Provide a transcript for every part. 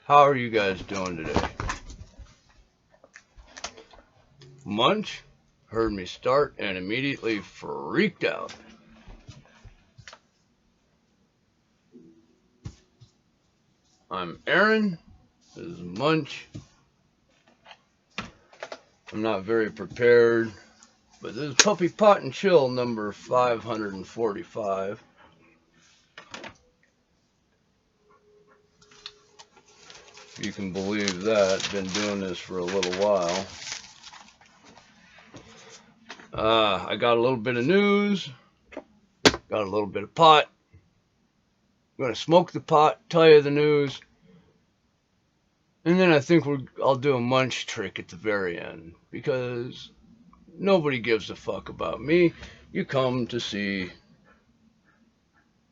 How are you guys doing today? Munch heard me start and immediately freaked out. I'm Aaron. This is Munch. I'm not very prepared, but this is Puppy Pot and Chill number 545. If you can believe that, been doing this for a little while. I got a little bit of news, got a little bit of pot. I'm going to smoke the pot, tell you the news, and then I think I'll do a munch trick at the very end, because nobody gives a fuck about me. You come to see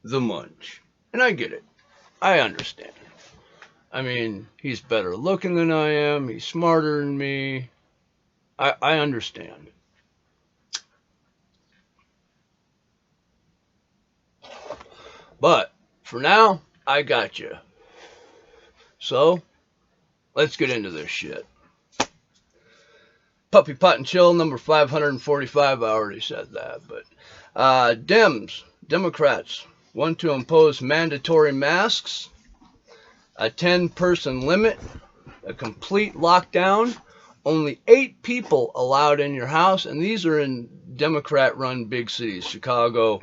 the munch, and I get it. I understand. I mean, he's better looking than I am, he's smarter than me. I understand. But for now, I got you. So, let's get into this shit. Puppy Pot and Chill number 545. I already said that. But Democrats want to impose mandatory masks, a 10-person limit, a complete lockdown, only 8 people allowed in your house, and these are in Democrat-run big cities, Chicago,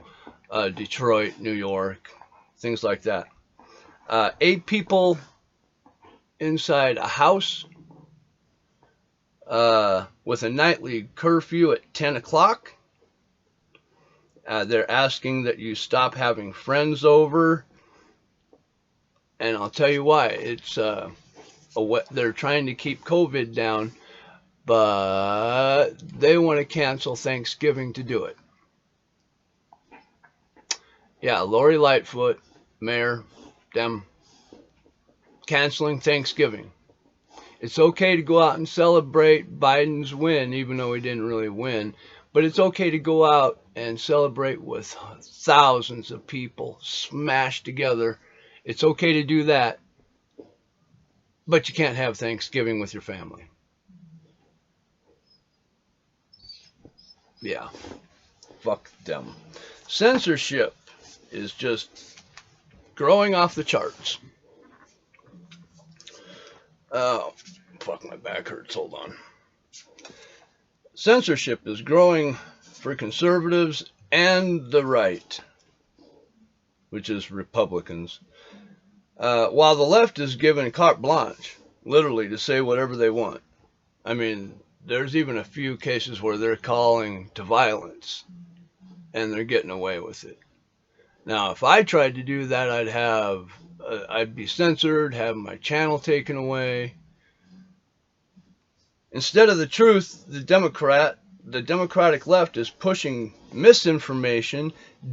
Detroit, New York, things like that. 8 people inside a house with a nightly curfew at 10 o'clock. They're asking that you stop having friends over. And I'll tell you why. It's they're trying to keep COVID down, but they want to cancel Thanksgiving to do it. Yeah, Lori Lightfoot, Mayor, Dem, canceling Thanksgiving. It's okay to go out and celebrate Biden's win, even though he didn't really win. But it's okay to go out and celebrate with thousands of people smashed together. It's okay to do that. But you can't have Thanksgiving with your family. Yeah. Fuck them. Censorship is just growing off the charts. Oh, fuck, my back hurts. Hold on. Censorship is growing for conservatives and the right, which is Republicans, while the left is given carte blanche, literally, to say whatever they want. I mean, there's even a few cases where they're calling to violence, and they're getting away with it. Now, if I tried to do that, I'd be censored, have my channel taken away. Instead of the truth, the Democratic left is pushing misinformation,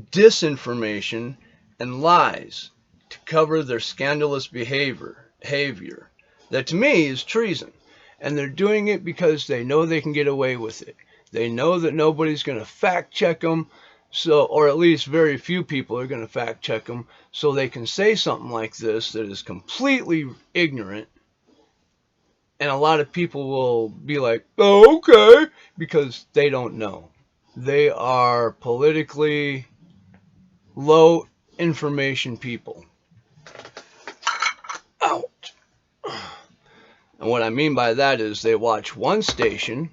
disinformation, and lies to cover their scandalous behavior that to me is treason. And they're doing it because they know they can get away with it. They know that nobody's going to fact check them. So, or at least very few people are going to fact check them, so they can say something like this that is completely ignorant, and a lot of people will be like, oh, okay, because they don't know. They are politically low information people. Ouch. And what I mean by that is they watch one station,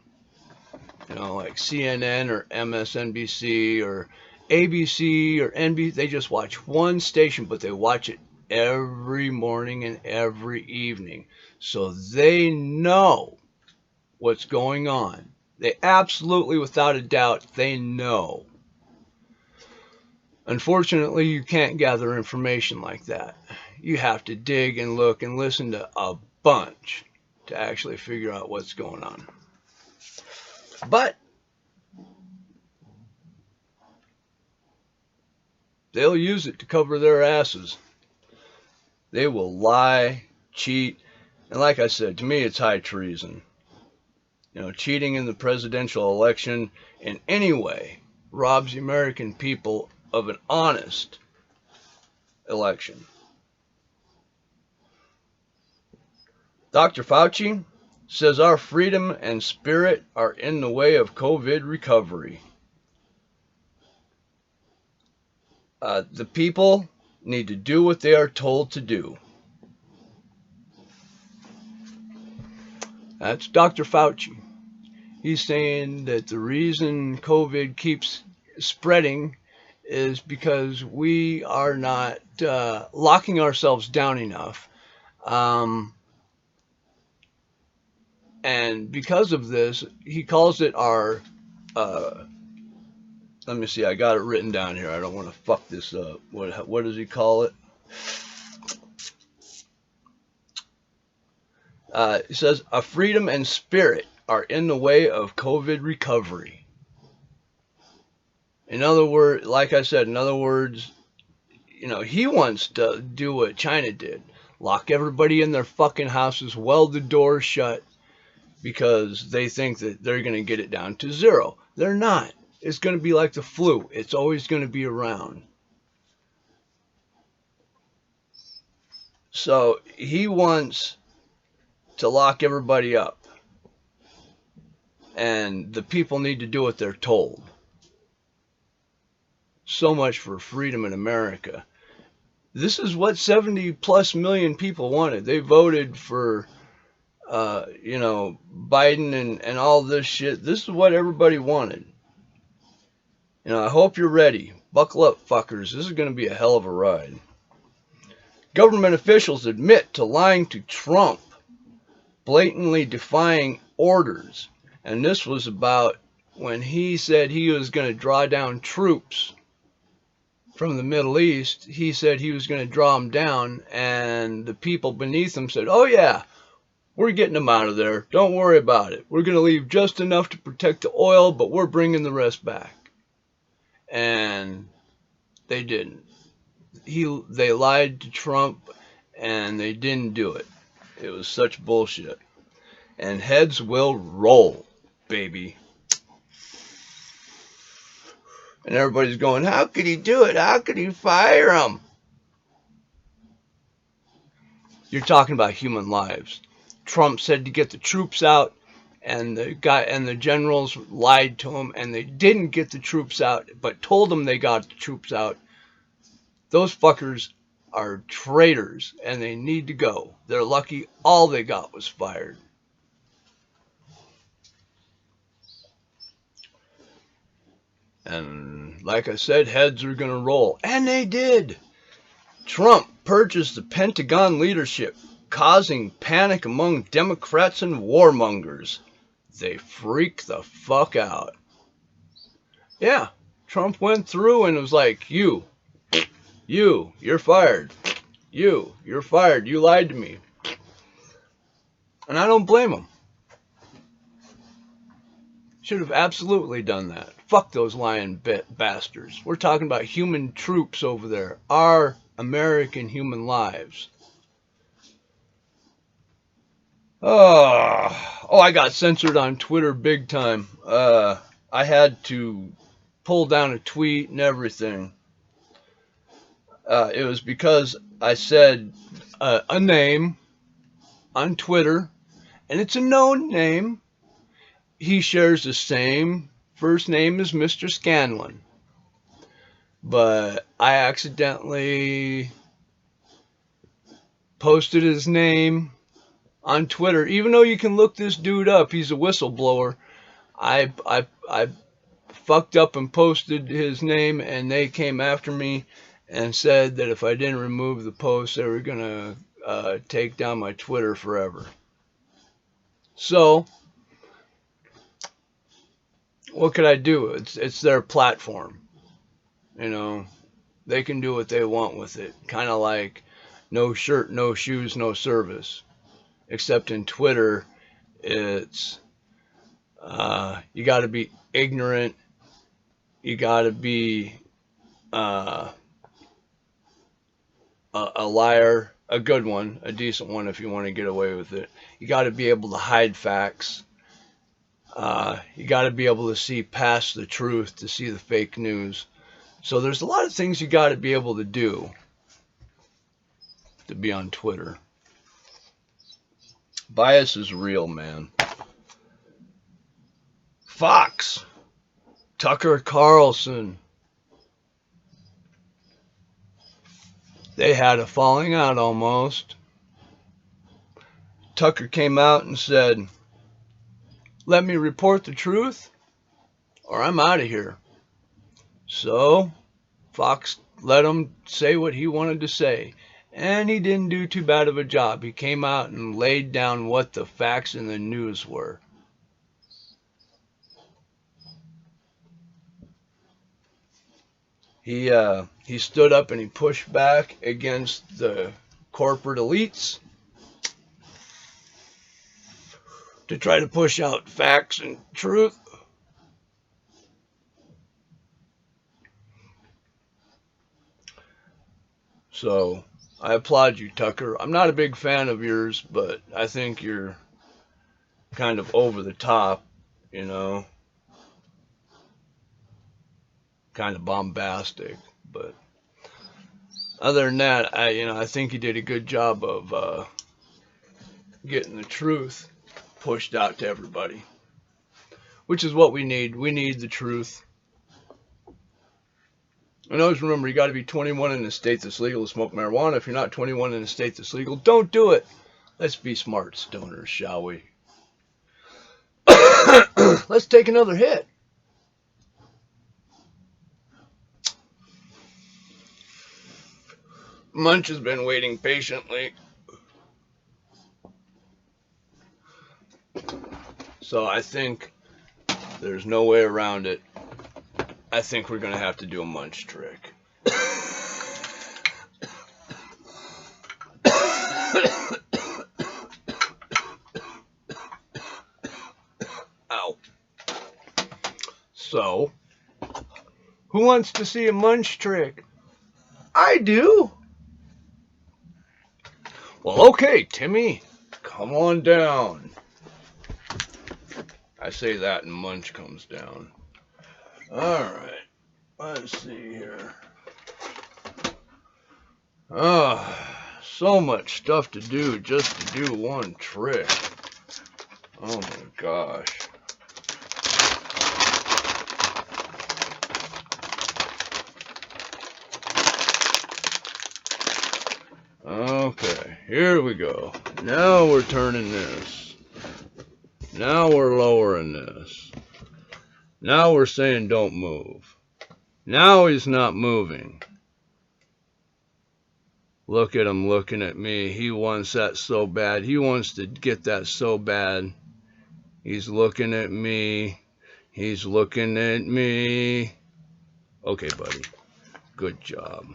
like CNN or MSNBC or ABC or NBC. They just watch one station, but they watch it every morning and every evening. So they know what's going on. They absolutely, without a doubt, they know. Unfortunately, you can't gather information like that. You have to dig and look and listen to a bunch to actually figure out what's going on. But they'll use it to cover their asses. They will lie, cheat, and like I said, to me it's high treason. Cheating in the presidential election in any way robs the American people of an honest election. Dr. Fauci says our freedom and spirit are in the way of COVID recovery. The people need to do what they are told to do. That's Dr. Fauci. He's saying that the reason COVID keeps spreading is because we are not locking ourselves down enough. And because of this, he calls it our, let me see, I got it written down here. I don't want to fuck this up. What does he call it? He says, a freedom and spirit are in the way of COVID recovery. In other words, like I said, in other words, he wants to do what China did. Lock everybody in their fucking houses, weld the doors shut, because they think that they're going to get it down to zero. They're not. It's going to be like the flu. It's always going to be around. So he wants to lock everybody up. And the people need to do what they're told. So much for freedom in America. This is what 70 plus million people wanted. They voted for, Biden and all this shit. This is what everybody wanted. I hope you're ready. Buckle up, fuckers. This is going to be a hell of a ride. Government officials admit to lying to Trump, blatantly defying orders. And this was about when he said he was going to draw down troops from the Middle East. He said he was going to draw them down, and the people beneath him said, oh yeah, we're getting them out of there. Don't worry about it. We're going to leave just enough to protect the oil, but we're bringing the rest back. And they didn't. They lied to Trump, and they didn't do it. It was such bullshit. And heads will roll, baby. And everybody's going, how could he do it? How could he fire him? You're talking about human lives. Trump said to get the troops out, and the generals lied to him, and they didn't get the troops out, but told them they got the troops out. Those fuckers are traitors, and they need to go. They're lucky all they got was fired. And like I said, heads are going to roll. And they did. Trump purged the Pentagon leadership, causing panic among Democrats and warmongers. They freak the fuck out. Yeah, Trump went through and was like, you're fired. You're fired. You lied to me. And I don't blame him. Should have absolutely done that. Fuck those lying bastards. We're talking about human troops over there. Our American human lives. Oh, I got censored on Twitter big time. I had to pull down a tweet and everything. It was because I said a name on Twitter, and it's a known name. He shares the same first name as Mr. Scanlon. But I accidentally posted his name on Twitter. Even though you can look this dude up, he's a whistleblower. I fucked up and posted his name, and they came after me and said that if I didn't remove the post, they were going to take down my Twitter forever. So what could I do? It's their platform. They can do what they want with it. Kind of like no shirt, no shoes, no service. Except in Twitter, it's you got to be ignorant. You got to be a liar, a good one, a decent one if you want to get away with it. You got to be able to hide facts. You got to be able to see past the truth to see the fake news. So there's a lot of things you got to be able to do to be on Twitter. Bias is real, man. Fox, Tucker Carlson, they had a falling out almost. Tucker came out and said, let me report the truth or I'm out of here. So Fox let him say what he wanted to say. And he didn't do too bad of a job. He came out and laid down what the facts in the news were. He stood up and he pushed back against the corporate elites to try to push out facts and truth. So I applaud you, Tucker. I'm not a big fan of yours, but I think you're kind of over the top, you know, kind of bombastic. But other than that, I think you did a good job of getting the truth pushed out to everybody, which is what we need. We need the truth. And always remember, you got to be 21 in a state that's legal to smoke marijuana. If you're not 21 in a state that's legal, don't do it. Let's be smart stoners, shall we? Let's take another hit. Munch has been waiting patiently. So I think there's no way around it. I think we're going to have to do a Munch trick. Ow. So, who wants to see a Munch trick? I do. Well, okay, Timmy, come on down. I say that and Munch comes down. All right, let's see here. So much stuff to do just to do one trick. Oh my gosh. Okay, here we go. Now we're turning this. Now we're lowering this. Now we're saying don't move. Now he's not moving. Look at him looking at me. He wants that so bad. He wants to get that so bad. He's looking at me. He's looking at me. Okay, buddy. Good job.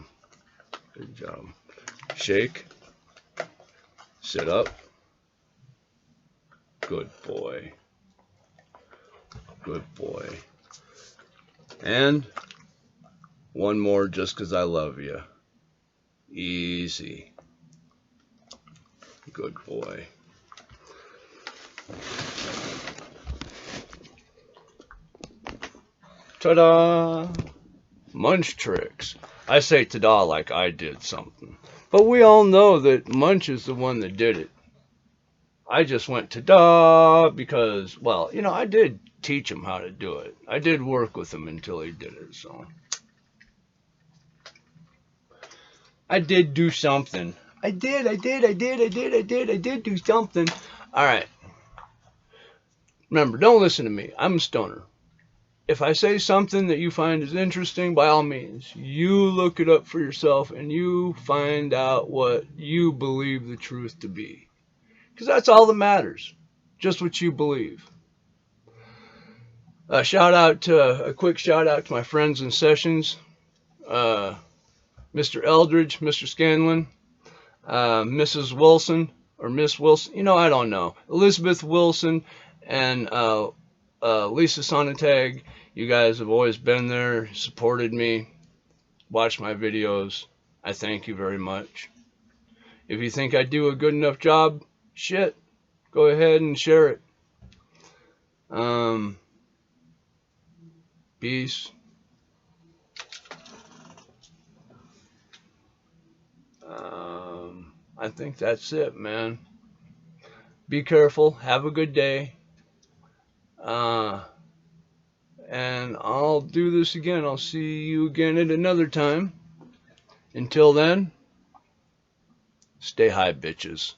Good job. Shake. Sit up. Good boy. Good boy. And one more just 'cause I love you. Easy. Good boy. Ta-da! Munch tricks. I say ta-da like I did something. But we all know that Munch is the one that did it. I just went ta-da because, well, I did teach him how to do it. I did work with him until he did it, so. I did do something. I did do something. All right. Remember, don't listen to me. I'm a stoner. If I say something that you find is interesting, by all means, you look it up for yourself and you find out what you believe the truth to be. Because that's all that matters. Just what you believe. A quick shout out to my friends in sessions. Mr. Eldridge, Mr. Scanlon, Mrs. Wilson, or Miss Wilson, I don't know. Elizabeth Wilson and Lisa Sonntag, you guys have always been there, supported me, watched my videos. I thank you very much. If you think I do a good enough job, shit, go ahead and share it. Peace. I think that's it, man. Be careful. Have a good day. And I'll do this again. I'll see you again at another time. Until then, stay high, bitches.